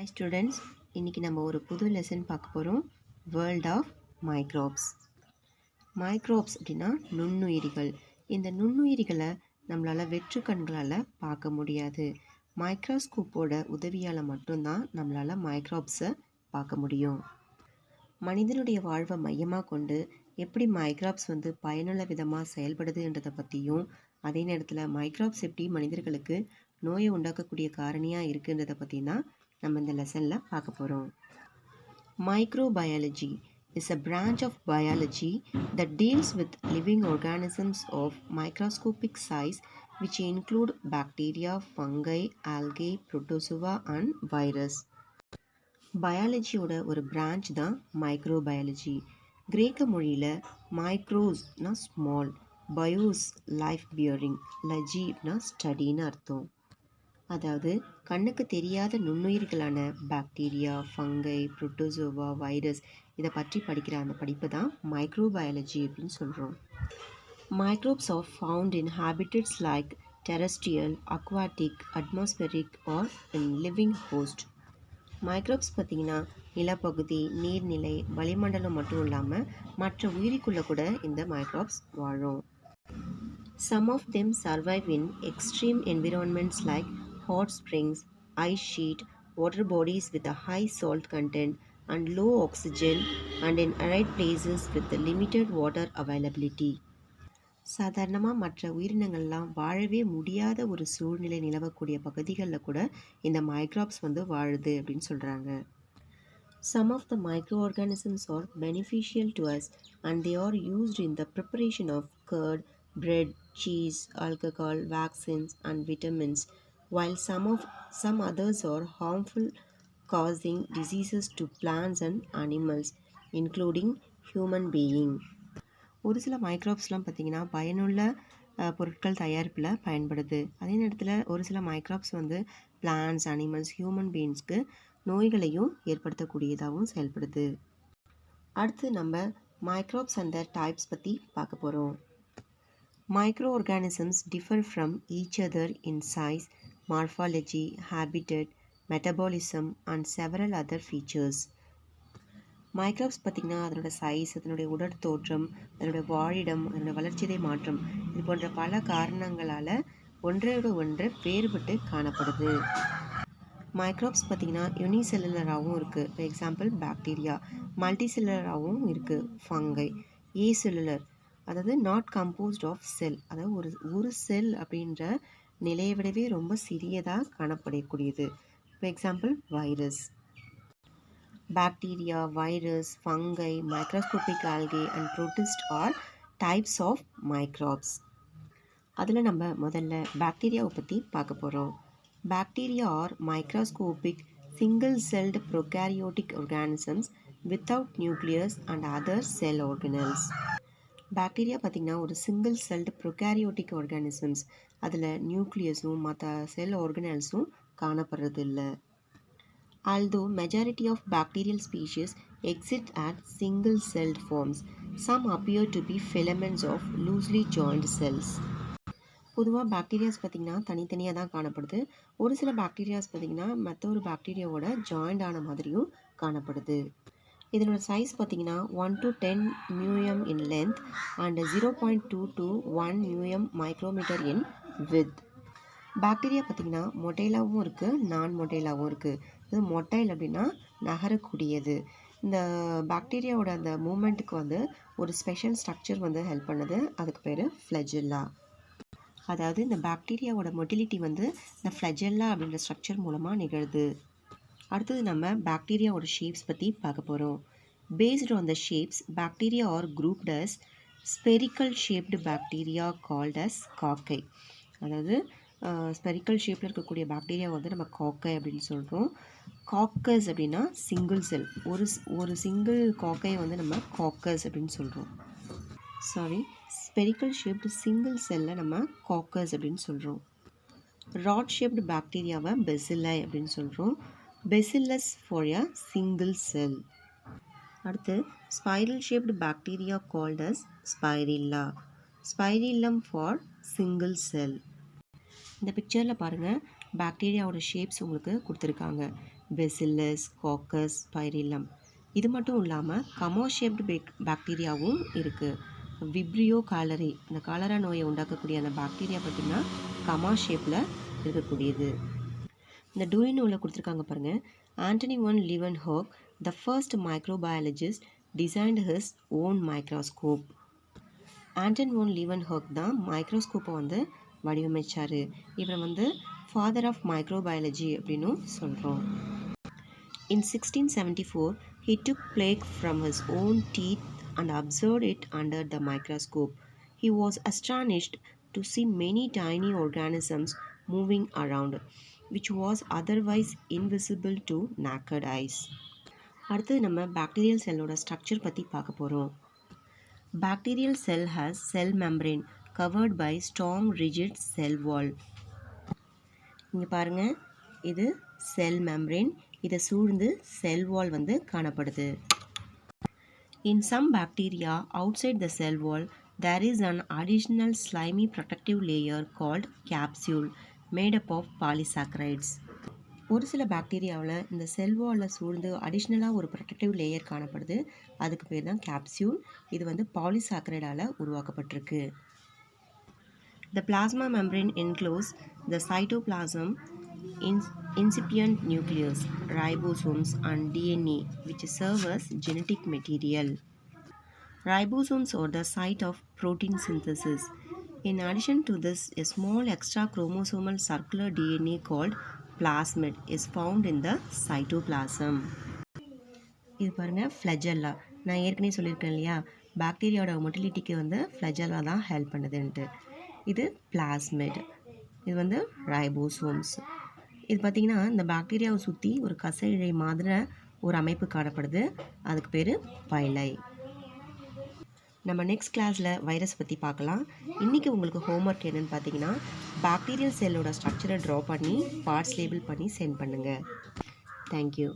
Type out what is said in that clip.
Hi students, இன்றைக்கி நம்ம ஒரு புது லெசன் பார்க்க போகிறோம். World of microbes. மைக்ரோப்ஸ் அப்படின்னா நுண்ணுயிரிகள். இந்த நுண்ணுயிரிகளை நம்மளால் வெற்று கண்களால் பார்க்க முடியாது. மைக்ரோஸ்கோப்போட உதவியால் மட்டும்தான் நம்மளால் மைக்ரோப்ஸை பார்க்க முடியும். மனிதனுடைய வாழ்வை மையமாக கொண்டு எப்படி மைக்ரோப்ஸ் பயனுள்ள விதமாக செயல்படுதுன்றதை பற்றியும், அதே நேரத்தில் மைக்ரோப்ஸ் எப்படி மனிதர்களுக்கு நோயை உண்டாக்கக்கூடிய காரணியாக இருக்குன்றதை பற்றி தான் நம்ம இந்த லெசனில் பார்க்க போகிறோம். Microbiology is a branch of biology that deals with living organisms of microscopic size which include bacteria, fungi, algae, protozoa and virus. பயாலஜியோட ஒரு பிரான்ச் தான் மைக்ரோபயாலஜி. கிரேக்க மொழியில் மைக்ரோஸ்னா ஸ்மால், பயோஸ் லைஃப் பியரிங், லஜிப்னா ஸ்டடின்னு அர்த்தம். அதாவது கண்ணுக்கு தெரியாத நுண்ணுயிர்களான பாக்டீரியா, ஃபங்கை, புரோட்டோசோவா, வைரஸ் இதை பற்றி படிக்கிற அந்த படிப்பு தான் மைக்ரோபயாலஜி அப்படின்னு சொல்கிறோம். Microbes are found in habitats like terrestrial, aquatic, atmospheric or in living host. மைக்ரோப்ஸ் பார்த்திங்கன்னா நிலப்பகுதி, நீர்நிலை, வளிமண்டலம் மட்டும் இல்லாமல் மற்ற உயிரிக்குள்ளே கூட இந்த மைக்ரோப்ஸ் வாழும். Some of them survive in extreme environments like hot springs, ice sheet, water bodies with a high salt content and low oxygen, and in arid places with limited water availability. சாதாரணமாக மற்ற உயிரினங்கள்லாம் வாழவே முடியாத ஒரு சூழ்நிலை நிலவக்கூடிய பகுதிகளில் கூட இந்த மைக்ரோப்ஸ் வாழுது அப்படின்னு சொல்கிறாங்க. Some of the microorganisms are beneficial to us and they are used in the preparation of curd, bread, cheese, alcohol, vaccines and vitamins, while some others are harmful, causing diseases to plants and animals, including human being. ஒரு சில மைக்ரோப்ஸ்லாம் பார்த்திங்கன்னா பயனுள்ள பொருட்கள் தயாரிப்பில் பயன்படுது. அதே நேரத்தில் ஒரு சில மைக்ரோப்ஸ் பிளான்ட்ஸ், அனிமல்ஸ், ஹியூமன் பீயிங்ஸ்க்கு நோய்களையும் ஏற்படுத்தக்கூடியதாகவும் செயல்படுது. அடுத்து நம்ம மைக்ரோப்ஸ் அண்ட் their டைப்ஸ் பற்றி பார்க்க போகிறோம். Microorganisms differ from each other in size, morphology, habitat, metabolism and several other features. Microbes பார்த்திங்கன்னா அதனோட சைஸ், அதனுடைய உடற்தோற்றம், அதனுடைய வாழிடம், அதனுடைய வளர்ச்சிதை மாற்றம் இது போன்ற பல காரணங்களால் ஒன்றையோட ஒன்று வேறுபட்டு காணப்படுது. மைக்ரோப்ஸ் பார்த்திங்கன்னா யூனிசெல்லுலராகவும் இருக்குது. For example bacteria. மல்டி செல்லுலராகவும் இருக்குது ஃபங்கை. ஏசெல்லுலர், அதாவது நாட் கம்போஸ்ட் ஆஃப் செல், அதாவது ஒரு செல் அப்படின்ற நிலையை விடவே ரொம்ப சிறியதாக காணப்படக்கூடியது. For example virus. Bacteria, virus, fungi, microscopic algae and protist are types of microbes. அதில் நம்ம முதல்ல பாக்டீரியாவை பற்றி பார்க்க போகிறோம். Bacteria are microscopic, single-celled prokaryotic organisms without nucleus and other cell organelles. Bacteria பார்த்திங்கன்னா ஒரு சிங்கிள் செல்டு ப்ரொகாரியோட்டிக் ஆர்கானிசம்ஸ். அதில் நியூக்ளியஸும் மற்ற செல் ஆர்கனல்ஸும் காணப்படுறது இல்லை. Although majority of bacterial species exist at single-celled forms, some appear to be filaments of loosely joined cells. பொதுவாக bacterias பார்த்திங்கன்னா தனித்தனியாக தான் காணப்படுது. ஒரு சில பாக்டீரியாஸ் பார்த்திங்கன்னா மற்ற ஒரு பாக்டீரியாவோட ஜாயிண்ட் ஆன மாதிரியும் காணப்படுது. இதனோட சைஸ் பார்த்திங்கன்னா 1 to 10 μm in length and 0.2 to 1 μm micrometer in width. Bacteria பார்த்திங்கன்னா மொட்டைலாகவும் இருக்குது, நான் மொட்டைலாகவும் இருக்குது. இது மொட்டைல் அப்படின்னா நகரக்கூடியது. இந்த பாக்டீரியாவோட அந்த மூமெண்ட்டுக்கு ஒரு ஸ்பெஷல் ஸ்ட்ரக்சர் ஹெல்ப் பண்ணுது. அதுக்கு பேர் ஃப்ளெஜெல்லா. அதாவது இந்த பாக்டீரியாவோட மொட்டிலிட்டி இந்த ஃப்ளெஜெல்லா அப்படின்ற ஸ்ட்ரக்சர் மூலமாக நிகழுது. அடுத்தது நம்ம பாக்டீரியாவோட ஷேப்ஸ் பற்றி பார்க்க போகிறோம். Based on the shapes, bacteria are grouped as spherical shaped bacteria called as cocci. அதாவது ஸ்பெரிக்கல் ஷேப்பில் இருக்கக்கூடிய பாக்டீரியா நம்ம காக்கை அப்படின்னு சொல்கிறோம். காக்கஸ் அப்படின்னா சிங்கிள் செல், ஒரு சிங்கிள் காக்கையை நம்ம காக்கஸ் அப்படின்னு சொல்கிறோம். ஸ்பெரிக்கல் ஷேப்டு சிங்கிள் செல்லை நம்ம காக்கஸ் அப்படின்னு சொல்கிறோம். ராட் ஷேப்டு பாக்டீரியாவை பெசில்லை அப்படின்னு சொல்கிறோம். Bacillus for a single cell. அடுத்து spiral shaped bacteria called as spirilla. Spirillum for single cell. இந்த பிக்சரில் பாருங்கள், பாக்டீரியாவோட ஷேப்ஸ் உங்களுக்கு கொடுத்துருக்காங்க. Bacillus, coccus, spirillum. இது மட்டும் இல்லாமல் கமோ ஷேப்டு பாக்டீரியாவும் இருக்குது. விப்ரியோ காலரி, அந்த காலரா நோயை உண்டாக்கக்கூடிய அந்த பாக்டீரியா பார்த்திங்கன்னா கமா ஷேப்பில் இருக்கக்கூடியது. இந்த டூயி நூலில் கொடுத்துருக்காங்க பாருங்கள். Antonie van Leeuwenhoek, the first microbiologist, designed his own microscope. Anton van Leeuwenhoek தான் மைக்ரோஸ்கோப்பை வந்து வடிவமைச்சார். இவரை வந்து ஃபாதர் ஆஃப் மைக்ரோபயாலஜி அப்படின்னும் சொல்கிறோம். In 1674, he took plague from his own teeth and observed it under the microscope. He was astonished to see many tiny organisms moving around, which was otherwise invisible to naked eyes. அடுத்து நம்ம bacterial செல்லோட structure பற்றி பார்க்க போகிறோம். Bacterial cell has cell membrane covered by strong rigid cell wall. இங்கே பாருங்கள், இது செல் membrane, இதை சூழ்ந்து செல் வால் வந்து காணப்படுது. In some bacteria outside the cell wall there is an additional slimy protective layer called capsule made up of polysaccharides. ஒரு சில பாக்டீரியாவில் இந்த செல் வாலில் சூழ்ந்து அடிஷ்னலாக ஒரு ப்ரொடெக்டிவ் லேயர் காணப்படுது. அதுக்கு பேர் தான் கேப்சியூல். இது வந்து பாலிசாக்கரைடால் உருவாக்கப்பட்டிருக்கு. The plasma membrane encloses the cytoplasm, incipient nucleus, ribosomes and DNA, which serve as genetic material. Ribosomes are the site of protein synthesis. In addition to this, a small extra chromosomal circular DNA called plasmid is found in the cytoplasm. இது பாருங்கள் flagella. நான் ஏற்கனவே சொல்லியிருக்கேன் இல்லையா, பாக்டீரியாவோட மொட்டிலிட்டிக்கு வந்து flagella தான் help பண்ணுதுன்ட்டு. இது plasmid, இது வந்து ரைபோசோம்ஸ். இது பார்த்திங்கன்னா இந்த பாக்டீரியாவை சுற்றி ஒரு கசை இழை மாதிரி ஒரு அமைப்பு காணப்படுது. அதுக்கு பேர் பைலை. நம்ம நெக்ஸ்ட் கிளாஸில் வைரஸ் பற்றி பார்க்கலாம். இன்றைக்கி உங்களுக்கு ஹோம்ஒர்க் என்னென்னு பார்த்தீங்கன்னா, பாக்டீரியல் செல்லோட ஸ்ட்ரக்சரை ட்ரா பண்ணி பார்ட்ஸ் லேபிள் பண்ணி சென்ட் பண்ணுங்கள். தேங்க்யூ.